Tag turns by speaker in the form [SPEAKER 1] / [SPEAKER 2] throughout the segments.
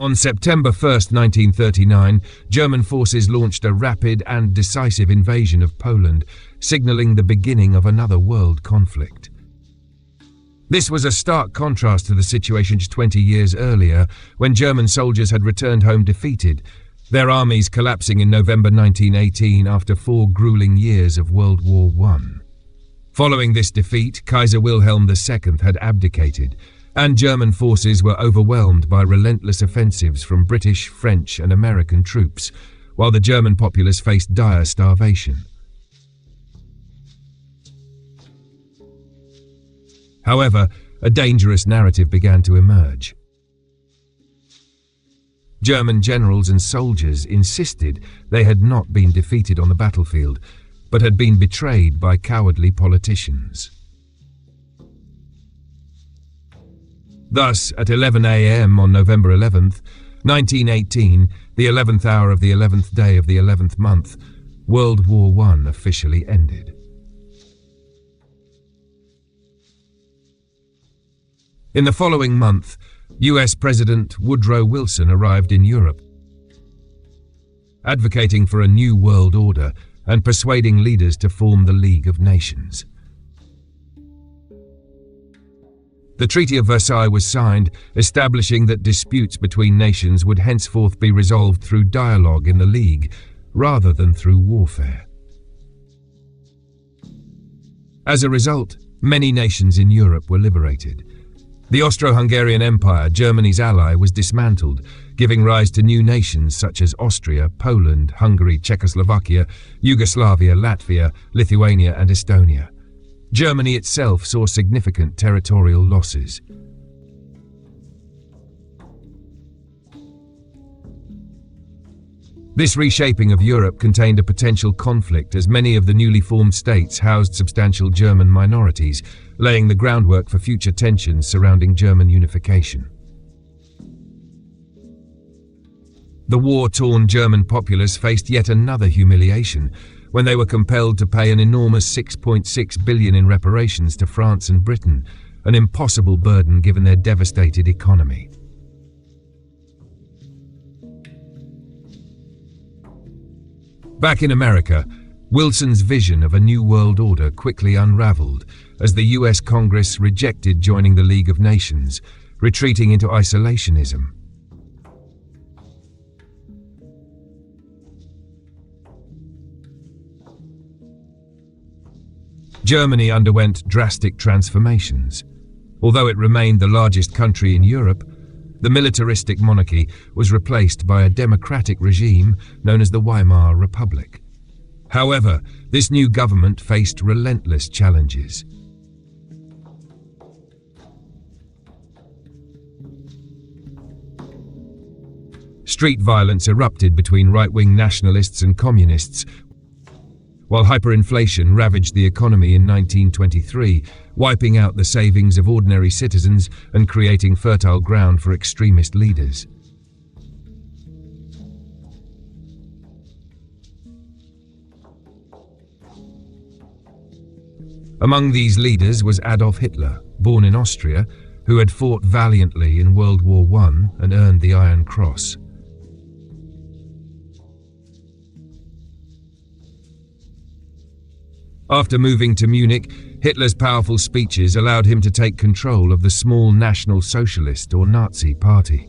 [SPEAKER 1] On September 1, 1939, German forces launched a rapid and decisive invasion of Poland, signalling the beginning of another world conflict. This was a stark contrast to the situation just 20 years earlier, when German soldiers had returned home defeated, their armies collapsing in November 1918 after 4 grueling years of World War I. Following this defeat, Kaiser Wilhelm II had abdicated, and German forces were overwhelmed by relentless offensives from British, French, and American troops, while the German populace faced dire starvation. However, a dangerous narrative began to emerge. German generals and soldiers insisted they had not been defeated on the battlefield, but had been betrayed by cowardly politicians. Thus, at 11 a.m. on November 11th, 1918, the 11th hour of the 11th day of the 11th month, World War I officially ended. In the following month, US President Woodrow Wilson arrived in Europe, advocating for a new world order and persuading leaders to form the League of Nations. The Treaty of Versailles was signed, establishing that disputes between nations would henceforth be resolved through dialogue in the League, rather than through warfare. As a result, many nations in Europe were liberated. The Austro-Hungarian Empire, Germany's ally, was dismantled, giving rise to new nations such as Austria, Poland, Hungary, Czechoslovakia, Yugoslavia, Latvia, Lithuania, and Estonia. Germany itself saw significant territorial losses. This reshaping of Europe contained a potential conflict, as many of the newly formed states housed substantial German minorities, laying the groundwork for future tensions surrounding German unification. The war-torn German populace faced yet another humiliation when they were compelled to pay an enormous $6.6 billion in reparations to France and Britain, an impossible burden given their devastated economy. Back in America, Wilson's vision of a new world order quickly unraveled as the US Congress rejected joining the League of Nations, retreating into isolationism. Germany underwent drastic transformations. Although it remained the largest country in Europe, the militaristic monarchy was replaced by a democratic regime known as the Weimar Republic. However, this new government faced relentless challenges. Street violence erupted between right-wing nationalists and communists, while hyperinflation ravaged the economy in 1923, wiping out the savings of ordinary citizens and creating fertile ground for extremist leaders. Among these leaders was Adolf Hitler, born in Austria, who had fought valiantly in World War I and earned the Iron Cross. After moving to Munich, Hitler's powerful speeches allowed him to take control of the small National Socialist or Nazi Party.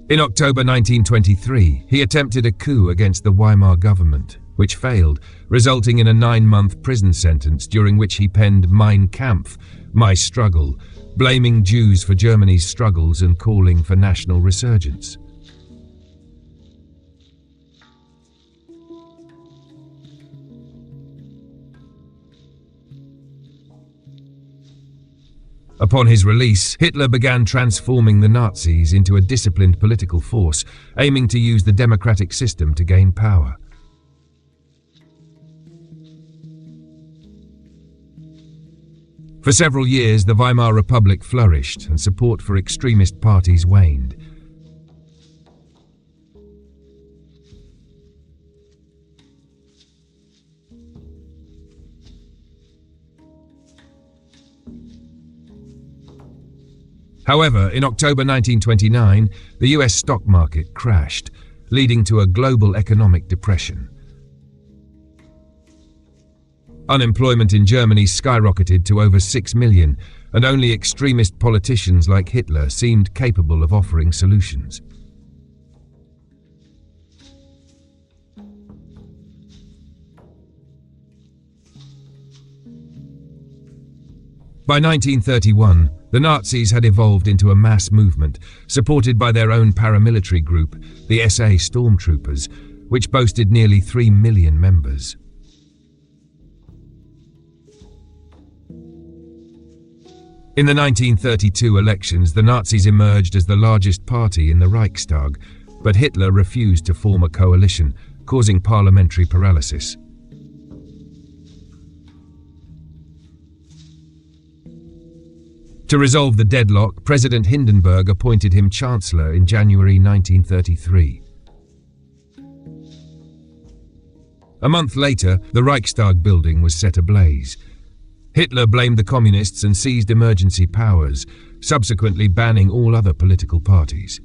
[SPEAKER 1] In October 1923, he attempted a coup against the Weimar government, which failed, resulting in a 9-month prison sentence during which he penned Mein Kampf, My Struggle, blaming Jews for Germany's struggles and calling for national resurgence. Upon his release, Hitler began transforming the Nazis into a disciplined political force, aiming to use the democratic system to gain power. For several years, the Weimar Republic flourished and support for extremist parties waned. However, in October 1929, the US stock market crashed, leading to a global economic depression. Unemployment in Germany skyrocketed to over 6 million, and only extremist politicians like Hitler seemed capable of offering solutions. By 1931, the Nazis had evolved into a mass movement, supported by their own paramilitary group, the SA Stormtroopers, which boasted nearly 3 million members. In the 1932 elections, the Nazis emerged as the largest party in the Reichstag, but Hitler refused to form a coalition, causing parliamentary paralysis. To resolve the deadlock, President Hindenburg appointed him Chancellor in January 1933. A month later, the Reichstag building was set ablaze. Hitler blamed the communists and seized emergency powers, subsequently banning all other political parties.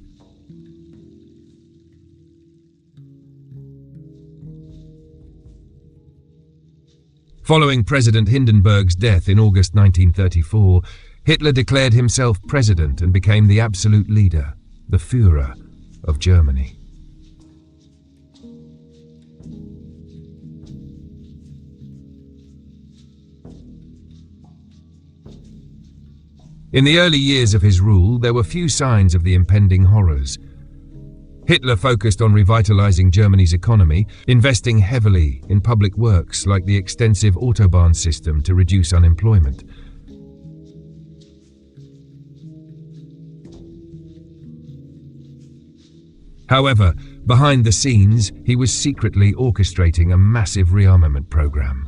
[SPEAKER 1] Following President Hindenburg's death in August 1934, Hitler declared himself president and became the absolute leader, the Führer, of Germany. In the early years of his rule, there were few signs of the impending horrors. Hitler focused on revitalizing Germany's economy, investing heavily in public works like the extensive Autobahn system to reduce unemployment. However, behind the scenes, he was secretly orchestrating a massive rearmament program.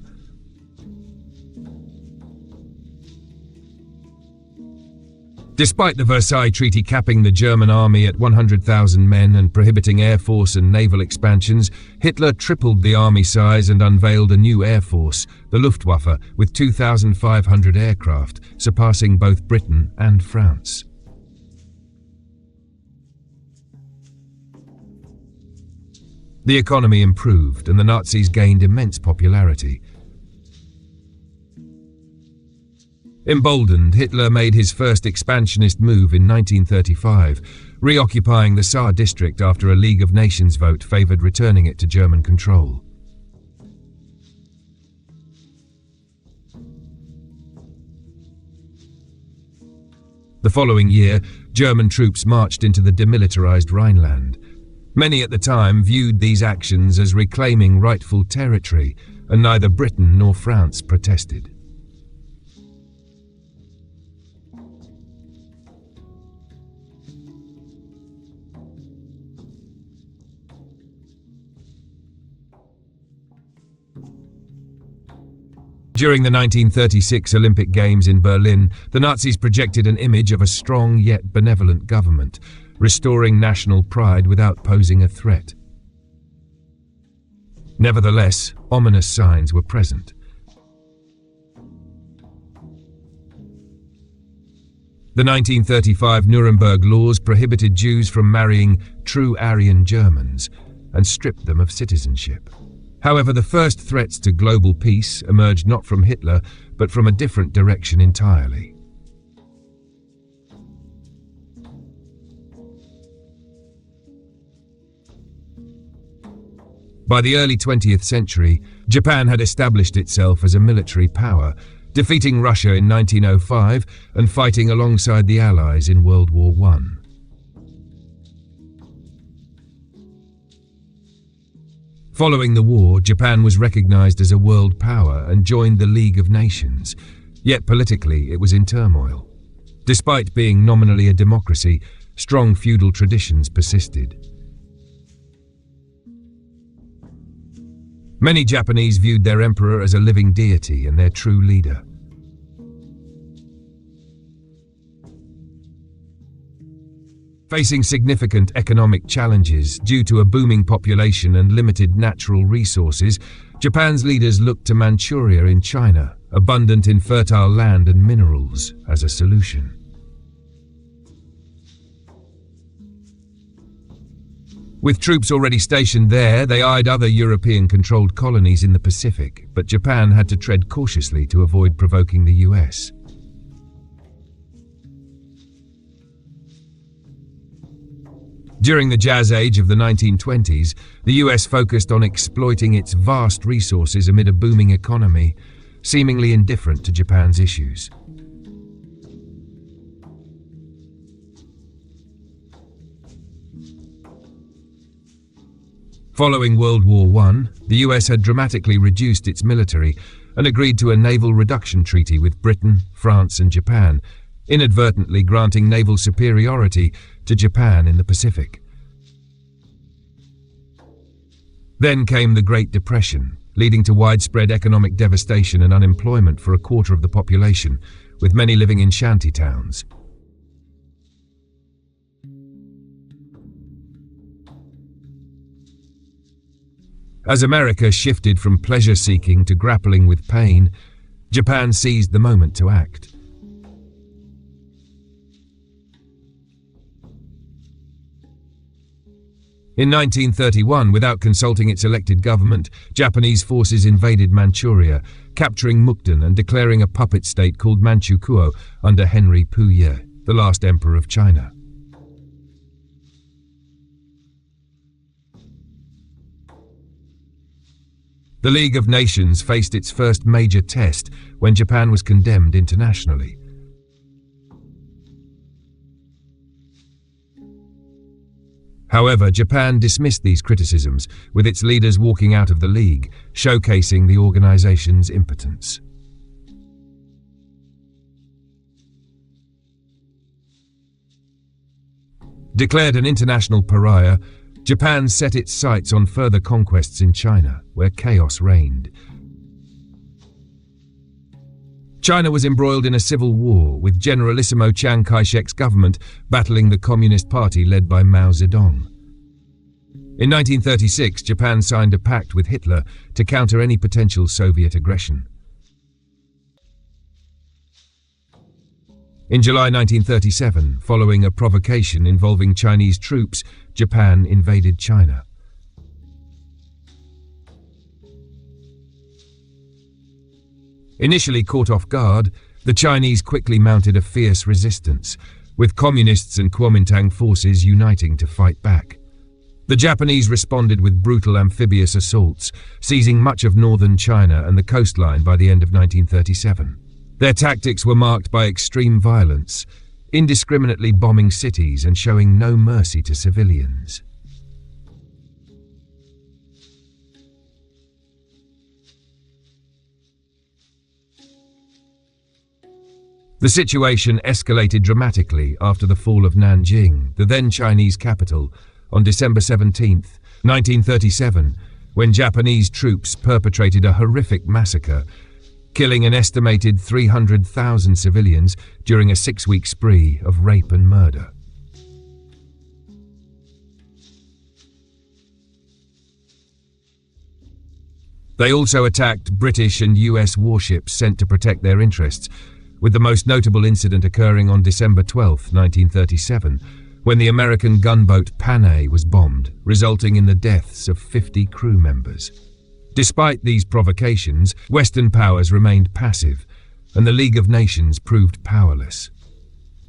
[SPEAKER 1] Despite the Versailles Treaty capping the German army at 100,000 men and prohibiting air force and naval expansions, Hitler tripled the army size and unveiled a new air force, the Luftwaffe, with 2,500 aircraft, surpassing both Britain and France. The economy improved and the Nazis gained immense popularity. Emboldened, Hitler made his first expansionist move in 1935, reoccupying the Saar district after a League of Nations vote favored returning it to German control. The following year, German troops marched into the demilitarized Rhineland. Many at the time viewed these actions as reclaiming rightful territory, and neither Britain nor France protested. During the 1936 Olympic Games in Berlin, the Nazis projected an image of a strong yet benevolent government, restoring national pride without posing a threat. Nevertheless, ominous signs were present. The 1935 Nuremberg laws prohibited Jews from marrying true Aryan Germans and stripped them of citizenship. However, the first threats to global peace emerged not from Hitler, but from a different direction entirely. By the early 20th century, Japan had established itself as a military power, defeating Russia in 1905 and fighting alongside the Allies in World War I. Following the war, Japan was recognized as a world power and joined the League of Nations, yet politically it was in turmoil. Despite being nominally a democracy, strong feudal traditions persisted. Many Japanese viewed their emperor as a living deity and their true leader. Facing significant economic challenges due to a booming population and limited natural resources, Japan's leaders looked to Manchuria in China, abundant in fertile land and minerals, as a solution. With troops already stationed there, they eyed other European-controlled colonies in the Pacific, but Japan had to tread cautiously to avoid provoking the US. During the Jazz Age of the 1920s, the US focused on exploiting its vast resources amid a booming economy, seemingly indifferent to Japan's issues. Following World War I, the US had dramatically reduced its military and agreed to a naval reduction treaty with Britain, France, and Japan, inadvertently granting naval superiority to Japan in the Pacific. Then came the Great Depression, leading to widespread economic devastation and unemployment for a quarter of the population, with many living in shanty towns. As America shifted from pleasure-seeking to grappling with pain, Japan seized the moment to act. In 1931, without consulting its elected government, Japanese forces invaded Manchuria, capturing Mukden and declaring a puppet state called Manchukuo under Henry Puyi, the last emperor of China. The League of Nations faced its first major test when Japan was condemned internationally. However, Japan dismissed these criticisms, with its leaders walking out of the League, showcasing the organization's impotence. Declared an international pariah, Japan set its sights on further conquests in China, where chaos reigned. China was embroiled in a civil war, with Generalissimo Chiang Kai-shek's government battling the Communist Party led by Mao Zedong. In 1936, Japan signed a pact with Hitler to counter any potential Soviet aggression. In July 1937, following a provocation involving Chinese troops, Japan invaded China. Initially caught off guard, the Chinese quickly mounted a fierce resistance, with Communists and Kuomintang forces uniting to fight back. The Japanese responded with brutal amphibious assaults, seizing much of northern China and the coastline by the end of 1937. Their tactics were marked by extreme violence, indiscriminately bombing cities and showing no mercy to civilians. The situation escalated dramatically after the fall of Nanjing, the then Chinese capital, on December 17, 1937, when Japanese troops perpetrated a horrific massacre, killing an estimated 300,000 civilians during a 6-week spree of rape and murder. They also attacked British and US warships sent to protect their interests, with the most notable incident occurring on December 12, 1937, when the American gunboat Panay was bombed, resulting in the deaths of 50 crew members. Despite these provocations, Western powers remained passive, and the League of Nations proved powerless.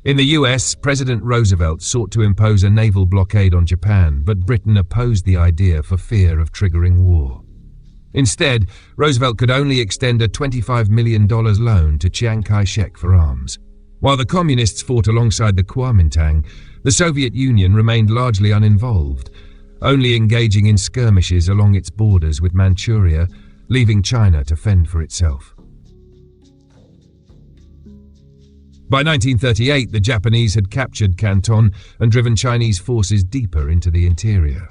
[SPEAKER 1] In the US, President Roosevelt sought to impose a naval blockade on Japan, but Britain opposed the idea for fear of triggering war. Instead, Roosevelt could only extend a $25 million loan to Chiang Kai-shek for arms. While the Communists fought alongside the Kuomintang, the Soviet Union remained largely uninvolved, only engaging in skirmishes along its borders with Manchuria, leaving China to fend for itself. By 1938, the Japanese had captured Canton and driven Chinese forces deeper into the interior.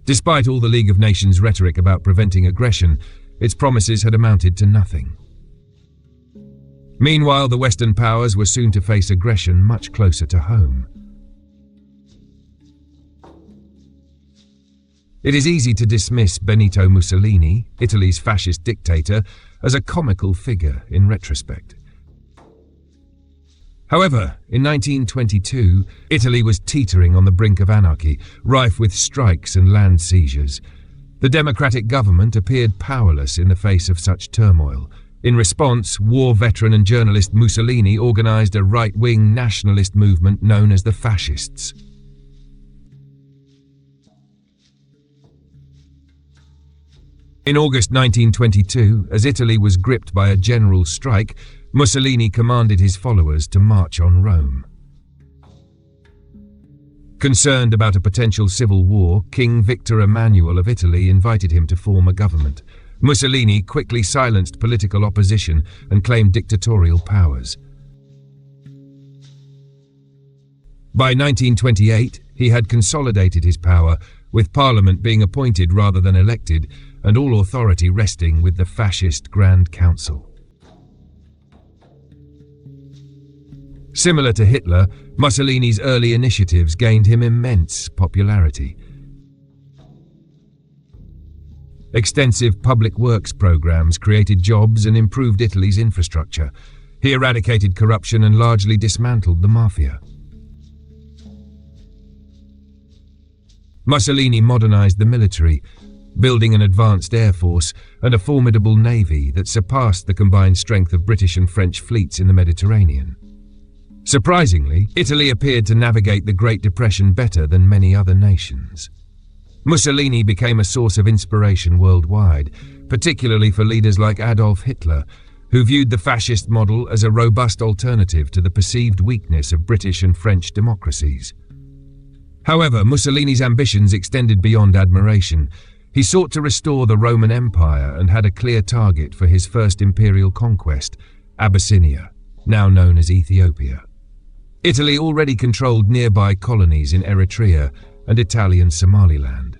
[SPEAKER 1] Despite all the League of Nations rhetoric about preventing aggression, its promises had amounted to nothing. Meanwhile, the Western powers were soon to face aggression much closer to home. It is easy to dismiss Benito Mussolini, Italy's fascist dictator, as a comical figure in retrospect. However, in 1922, Italy was teetering on the brink of anarchy, rife with strikes and land seizures. The democratic government appeared powerless in the face of such turmoil. In response, war veteran and journalist Mussolini organized a right-wing nationalist movement known as the Fascists. In August 1922, as Italy was gripped by a general strike, Mussolini commanded his followers to march on Rome. Concerned about a potential civil war, King Victor Emmanuel of Italy invited him to form a government. Mussolini quickly silenced political opposition and claimed dictatorial powers. By 1928, he had consolidated his power, with parliament being appointed rather than elected, and all authority resting with the fascist Grand Council. Similar to Hitler, Mussolini's early initiatives gained him immense popularity. Extensive public works programs created jobs and improved Italy's infrastructure. He eradicated corruption and largely dismantled the mafia. Mussolini modernized the military, building an advanced air force and a formidable navy that surpassed the combined strength of British and French fleets in the Mediterranean. Surprisingly, Italy appeared to navigate the Great Depression better than many other nations. Mussolini became a source of inspiration worldwide, particularly for leaders like Adolf Hitler, who viewed the fascist model as a robust alternative to the perceived weakness of British and French democracies. However, Mussolini's ambitions extended beyond admiration. He sought to restore the Roman Empire and had a clear target for his first imperial conquest, Abyssinia, now known as Ethiopia. Italy already controlled nearby colonies in Eritrea and Italian Somaliland.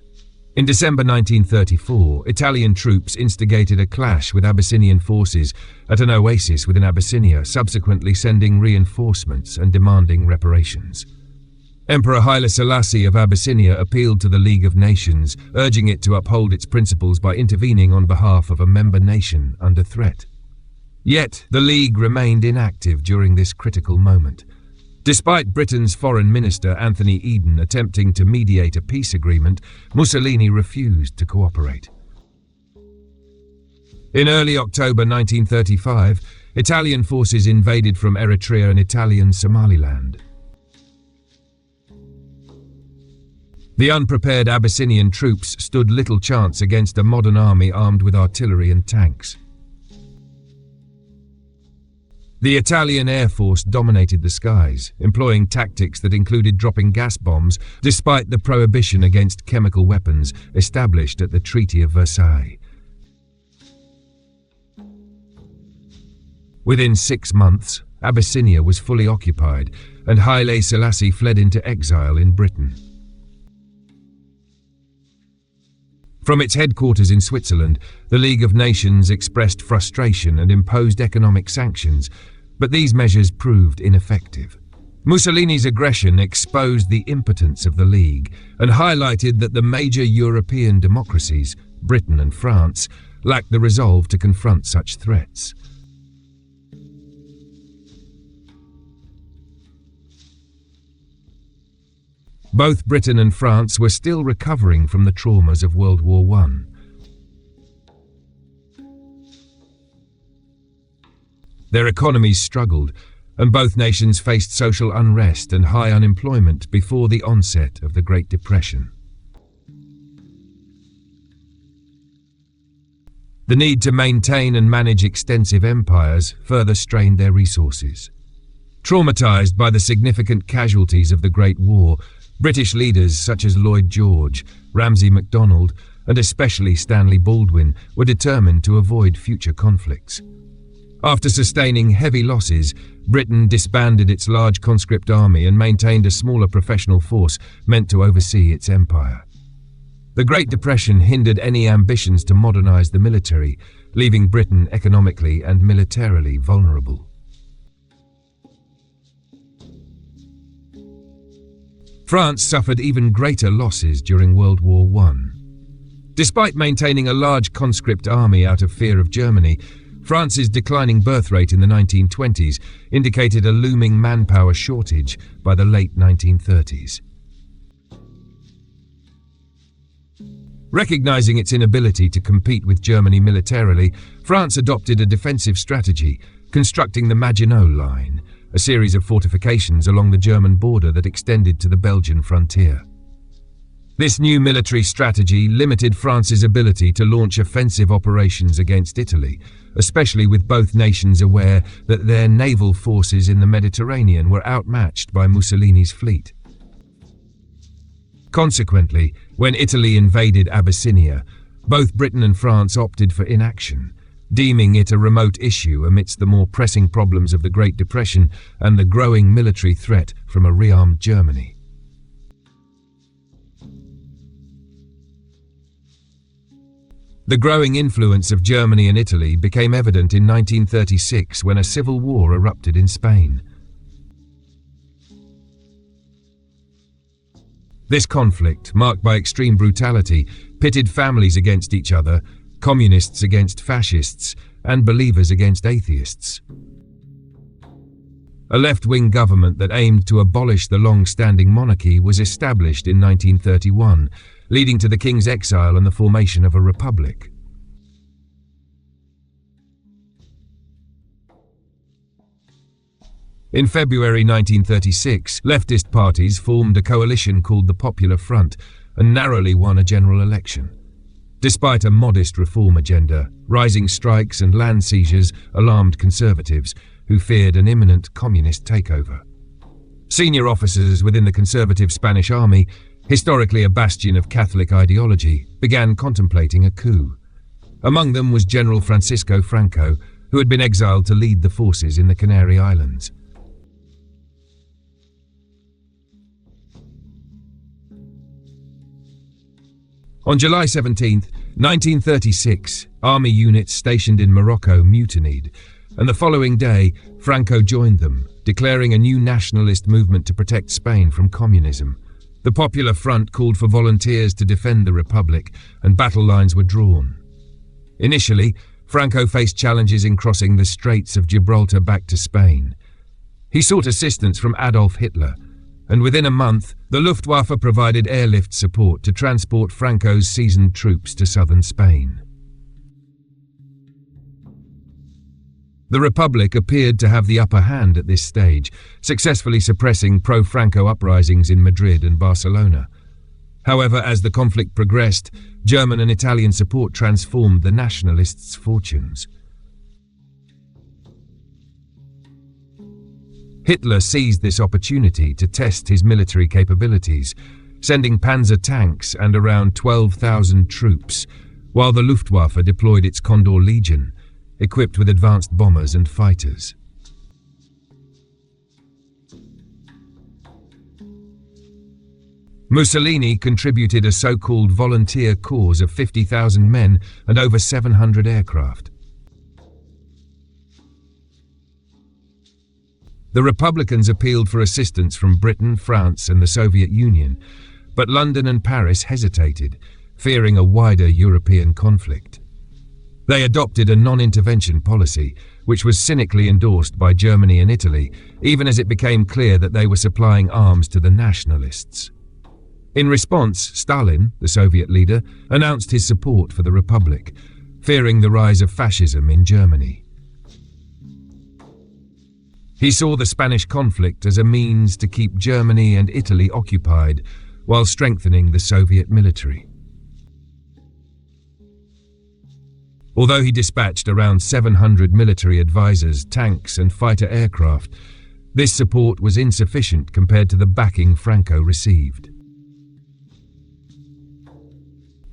[SPEAKER 1] In December 1934, Italian troops instigated a clash with Abyssinian forces at an oasis within Abyssinia, subsequently sending reinforcements and demanding reparations. Emperor Haile Selassie of Abyssinia appealed to the League of Nations, urging it to uphold its principles by intervening on behalf of a member nation under threat. Yet, the League remained inactive during this critical moment. Despite Britain's Foreign Minister Anthony Eden attempting to mediate a peace agreement, Mussolini refused to cooperate. In early October 1935, Italian forces invaded from Eritrea and Italian Somaliland. The unprepared Abyssinian troops stood little chance against a modern army armed with artillery and tanks. The Italian Air Force dominated the skies, employing tactics that included dropping gas bombs despite the prohibition against chemical weapons established at the Treaty of Versailles. Within 6 months, Abyssinia was fully occupied, and Haile Selassie fled into exile in Britain. From its headquarters in Switzerland, the League of Nations expressed frustration and imposed economic sanctions, but these measures proved ineffective. Mussolini's aggression exposed the impotence of the League and highlighted that the major European democracies, Britain and France, lacked the resolve to confront such threats. Both Britain and France were still recovering from the traumas of World War I. Their economies struggled, and both nations faced social unrest and high unemployment before the onset of the Great Depression. The need to maintain and manage extensive empires further strained their resources. Traumatized by the significant casualties of the Great War, British leaders such as Lloyd George, Ramsay MacDonald, and especially Stanley Baldwin were determined to avoid future conflicts. After sustaining heavy losses, Britain disbanded its large conscript army and maintained a smaller professional force meant to oversee its empire. The Great Depression hindered any ambitions to modernize the military, leaving Britain economically and militarily vulnerable. France suffered even greater losses during World War I. Despite maintaining a large conscript army out of fear of Germany, France's declining birth rate in the 1920s indicated a looming manpower shortage by the late 1930s. Recognizing its inability to compete with Germany militarily, France adopted a defensive strategy, constructing the Maginot Line, a series of fortifications along the German border that extended to the Belgian frontier. This new military strategy limited France's ability to launch offensive operations against Italy, especially with both nations aware that their naval forces in the Mediterranean were outmatched by Mussolini's fleet. Consequently, when Italy invaded Abyssinia, both Britain and France opted for inaction, deeming it a remote issue amidst the more pressing problems of the Great Depression and the growing military threat from a rearmed Germany. The growing influence of Germany and Italy became evident in 1936 when a civil war erupted in Spain. This conflict, marked by extreme brutality, pitted families against each other, communists against fascists, and believers against atheists. A left-wing government that aimed to abolish the long-standing monarchy was established in 1931, leading to the king's exile and the formation of a republic. In February 1936, leftist parties formed a coalition called the Popular Front and narrowly won a general election. Despite a modest reform agenda, rising strikes and land seizures alarmed conservatives, who feared an imminent communist takeover. Senior officers within the conservative Spanish army, historically a bastion of Catholic ideology, began contemplating a coup. Among them was General Francisco Franco, who had been exiled to lead the forces in the Canary Islands. On July 17, 1936, army units stationed in Morocco mutinied, and the following day, Franco joined them, declaring a new nationalist movement to protect Spain from communism. The Popular Front called for volunteers to defend the Republic, and battle lines were drawn. Initially, Franco faced challenges in crossing the Straits of Gibraltar back to Spain. He sought assistance from Adolf Hitler, and within a month, the Luftwaffe provided airlift support to transport Franco's seasoned troops to southern Spain. The Republic appeared to have the upper hand at this stage, successfully suppressing pro-Franco uprisings in Madrid and Barcelona. However, as the conflict progressed, German and Italian support transformed the nationalists' fortunes. Hitler seized this opportunity to test his military capabilities, sending panzer tanks and around 12,000 troops, while the Luftwaffe deployed its Condor Legion, equipped with advanced bombers and fighters. Mussolini contributed a so-called volunteer corps of 50,000 men and over 700 aircraft. The Republicans appealed for assistance from Britain, France, and the Soviet Union, but London and Paris hesitated, fearing a wider European conflict. They adopted a non-intervention policy, which was cynically endorsed by Germany and Italy, even as it became clear that they were supplying arms to the nationalists. In response, Stalin, the Soviet leader, announced his support for the Republic, fearing the rise of fascism in Germany. He saw the Spanish conflict as a means to keep Germany and Italy occupied while strengthening the Soviet military. Although he dispatched around 700 military advisors, tanks, and fighter aircraft, this support was insufficient compared to the backing Franco received.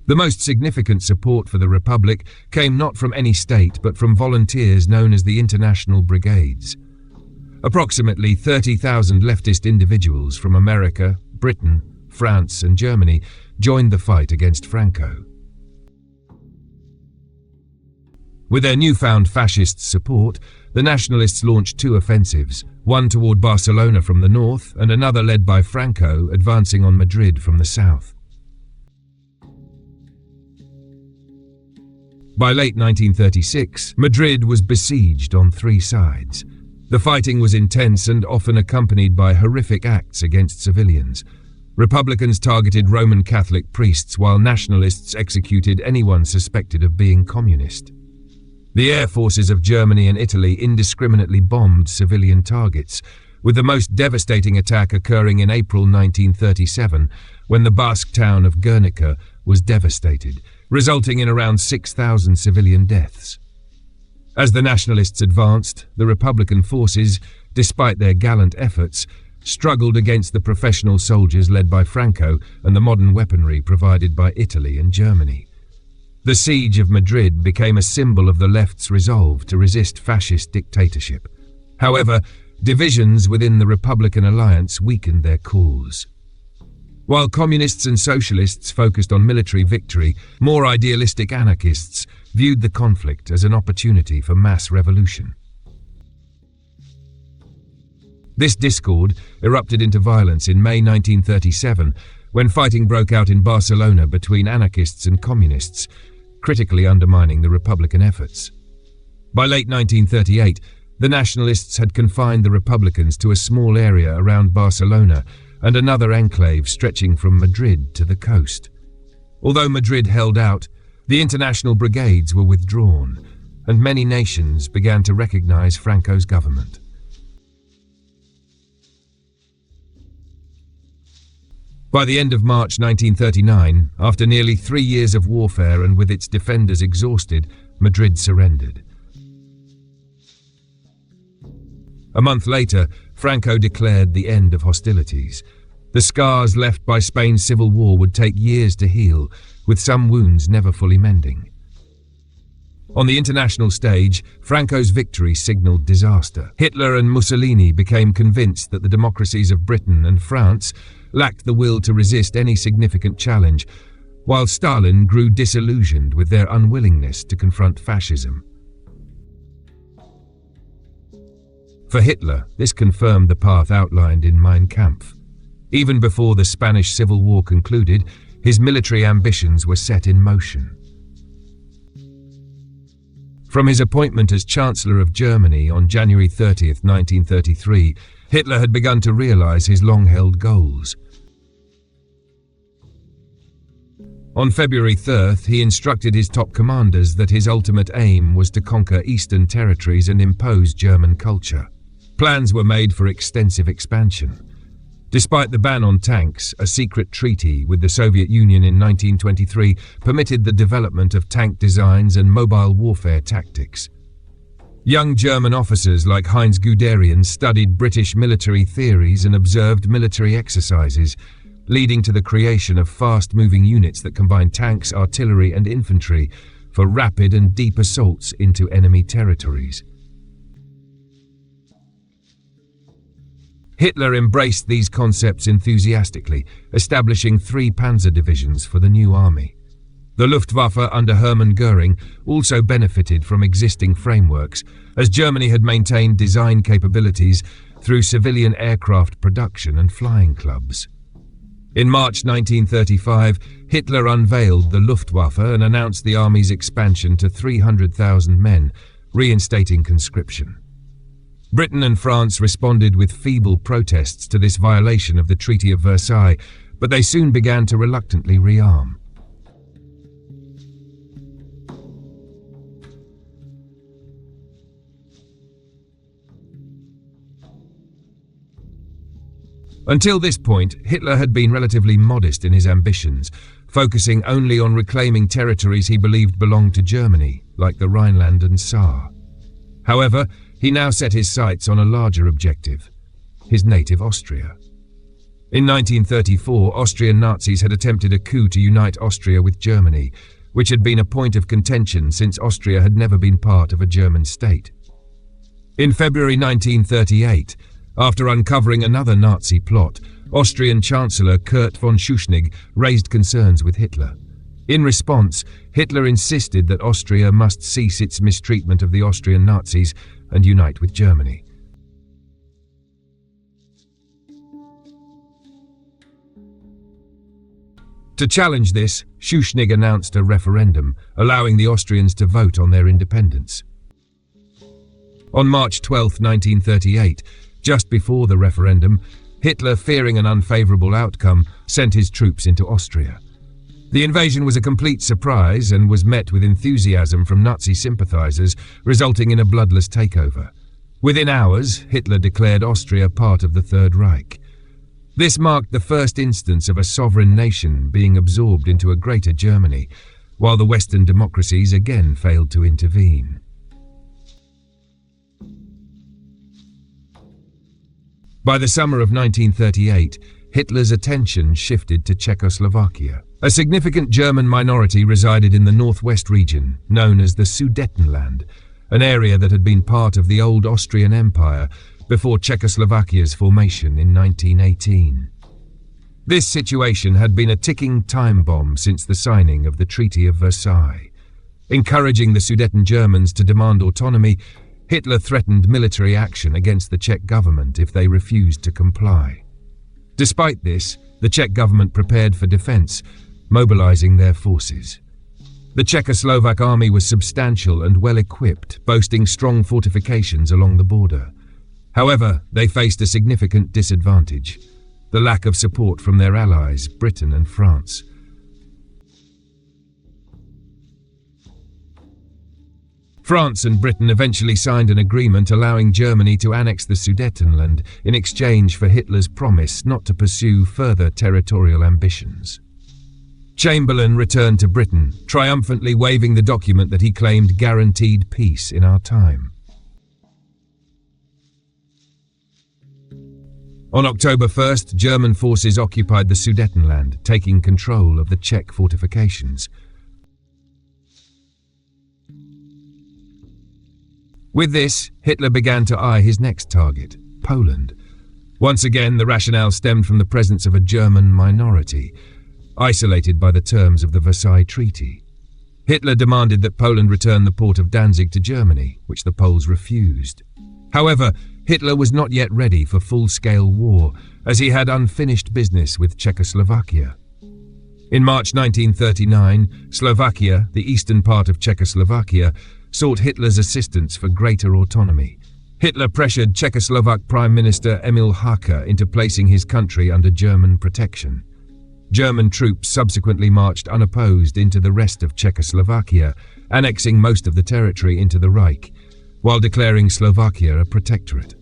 [SPEAKER 1] The most significant support for the Republic came not from any state but from volunteers known as the International Brigades. Approximately 30,000 leftist individuals from America, Britain, France, and Germany joined the fight against Franco. With their newfound fascist support, the nationalists launched two offensives, one toward Barcelona from the north and another led by Franco advancing on Madrid from the south. By late 1936, Madrid was besieged on three sides. The fighting was intense and often accompanied by horrific acts against civilians. Republicans targeted Roman Catholic priests, while nationalists executed anyone suspected of being communist. The air forces of Germany and Italy indiscriminately bombed civilian targets, with the most devastating attack occurring in April 1937, when the Basque town of Guernica was devastated, resulting in around 6,000 civilian deaths. As the nationalists advanced, the Republican forces, despite their gallant efforts, struggled against the professional soldiers led by Franco and the modern weaponry provided by Italy and Germany. The siege of Madrid became a symbol of the left's resolve to resist fascist dictatorship. However, divisions within the Republican alliance weakened their cause. While communists and socialists focused on military victory, more idealistic anarchists viewed the conflict as an opportunity for mass revolution. This discord erupted into violence in May 1937, when fighting broke out in Barcelona between anarchists and communists, critically undermining the Republican efforts. By late 1938, the nationalists had confined the Republicans to a small area around Barcelona and another enclave stretching from Madrid to the coast. Although Madrid held out, the international brigades were withdrawn, and many nations began to recognize Franco's government. By the end of March 1939, after nearly 3 years of warfare and with its defenders exhausted, Madrid surrendered. A month later, Franco declared the end of hostilities. The scars left by Spain's civil war would take years to heal, with some wounds never fully mending. On the international stage, Franco's victory signaled disaster. Hitler and Mussolini became convinced that the democracies of Britain and France lacked the will to resist any significant challenge, while Stalin grew disillusioned with their unwillingness to confront fascism. For Hitler, this confirmed the path outlined in Mein Kampf. Even before the Spanish Civil War concluded, his military ambitions were set in motion. From his appointment as Chancellor of Germany on January 30, 1933, Hitler had begun to realize his long-held goals. On February 3rd, he instructed his top commanders that his ultimate aim was to conquer eastern territories and impose German culture. Plans were made for extensive expansion. Despite the ban on tanks, a secret treaty with the Soviet Union in 1923 permitted the development of tank designs and mobile warfare tactics. Young German officers like Heinz Guderian studied British military theories and observed military exercises, leading to the creation of fast-moving units that combine tanks, artillery, and infantry for rapid and deep assaults into enemy territories. Hitler embraced these concepts enthusiastically, establishing 3 panzer divisions for the new army. The Luftwaffe under Hermann Göring also benefited from existing frameworks, as Germany had maintained design capabilities through civilian aircraft production and flying clubs. In March 1935, Hitler unveiled the Luftwaffe and announced the army's expansion to 300,000 men, reinstating conscription. Britain and France responded with feeble protests to this violation of the Treaty of Versailles, but they soon began to reluctantly rearm. Until this point, Hitler had been relatively modest in his ambitions, focusing only on reclaiming territories he believed belonged to Germany, like the Rhineland and Saar. However, he now set his sights on a larger objective: his native Austria. In 1934, Austrian Nazis had attempted a coup to unite Austria with Germany, which had been a point of contention since Austria had never been part of a German state. In February 1938, after uncovering another Nazi plot, Austrian Chancellor Kurt von Schuschnigg raised concerns with Hitler. In response, Hitler insisted that Austria must cease its mistreatment of the Austrian Nazis and unite with Germany. To challenge this, Schuschnigg announced a referendum, allowing the Austrians to vote on their independence. On March 12, 1938, just before the referendum, Hitler, fearing an unfavourable outcome, sent his troops into Austria. The invasion was a complete surprise and was met with enthusiasm from Nazi sympathisers, resulting in a bloodless takeover. Within hours, Hitler declared Austria part of the Third Reich. This marked the first instance of a sovereign nation being absorbed into a greater Germany, while the Western democracies again failed to intervene. By the summer of 1938, Hitler's attention shifted to Czechoslovakia. A significant German minority resided in the northwest region, known as the Sudetenland, an area that had been part of the old Austrian Empire before Czechoslovakia's formation in 1918. This situation had been a ticking time bomb since the signing of the Treaty of Versailles. Encouraging the Sudeten Germans to demand autonomy, Hitler threatened military action against the Czech government if they refused to comply. Despite this, the Czech government prepared for defense, mobilizing their forces. The Czechoslovak army was substantial and well-equipped, boasting strong fortifications along the border. However, they faced a significant disadvantage: the lack of support from their allies, Britain and France. France and Britain eventually signed an agreement allowing Germany to annex the Sudetenland in exchange for Hitler's promise not to pursue further territorial ambitions. Chamberlain returned to Britain, triumphantly waving the document that he claimed guaranteed peace in our time. On October 1st, German forces occupied the Sudetenland, taking control of the Czech fortifications. With this, Hitler began to eye his next target, Poland. Once again, the rationale stemmed from the presence of a German minority, isolated by the terms of the Versailles Treaty. Hitler demanded that Poland return the port of Danzig to Germany, which the Poles refused. However, Hitler was not yet ready for full-scale war, as he had unfinished business with Czechoslovakia. In March 1939, Slovakia, the eastern part of Czechoslovakia, sought Hitler's assistance for greater autonomy. Hitler pressured Czechoslovak Prime Minister Emil Hacha into placing his country under German protection. German troops subsequently marched unopposed into the rest of Czechoslovakia, annexing most of the territory into the Reich, while declaring Slovakia a protectorate.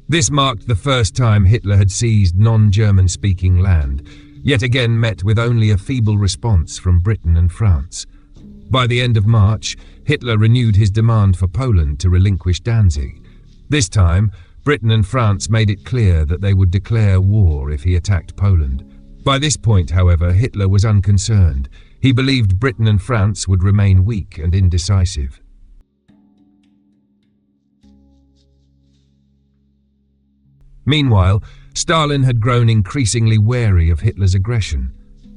[SPEAKER 1] This marked the first time Hitler had seized non-German-speaking land, yet again met with only a feeble response from Britain and France. By the end of March, Hitler renewed his demand for Poland to relinquish Danzig. This time, Britain and France made it clear that they would declare war if he attacked Poland. By this point, however, Hitler was unconcerned. He believed Britain and France would remain weak and indecisive. Meanwhile, Stalin had grown increasingly wary of Hitler's aggression.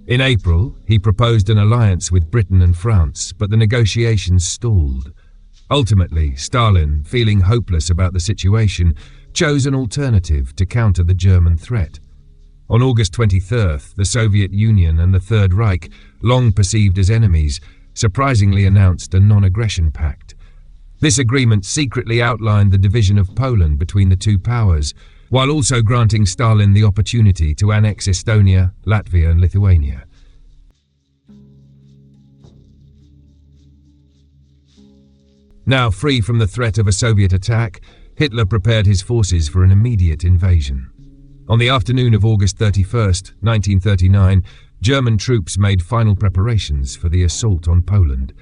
[SPEAKER 1] In April, he proposed an alliance with Britain and France, but the negotiations stalled. Ultimately, Stalin, feeling hopeless about the situation, chose an alternative to counter the German threat. On August 23rd, the Soviet Union and the Third Reich, long perceived as enemies, surprisingly announced a non-aggression pact. This agreement secretly outlined the division of Poland between the two powers, while also granting Stalin the opportunity to annex Estonia, Latvia and Lithuania. Now free from the threat of a Soviet attack, Hitler prepared his forces for an immediate invasion. On the afternoon of August 31st, 1939, German troops made final preparations for the assault on Poland.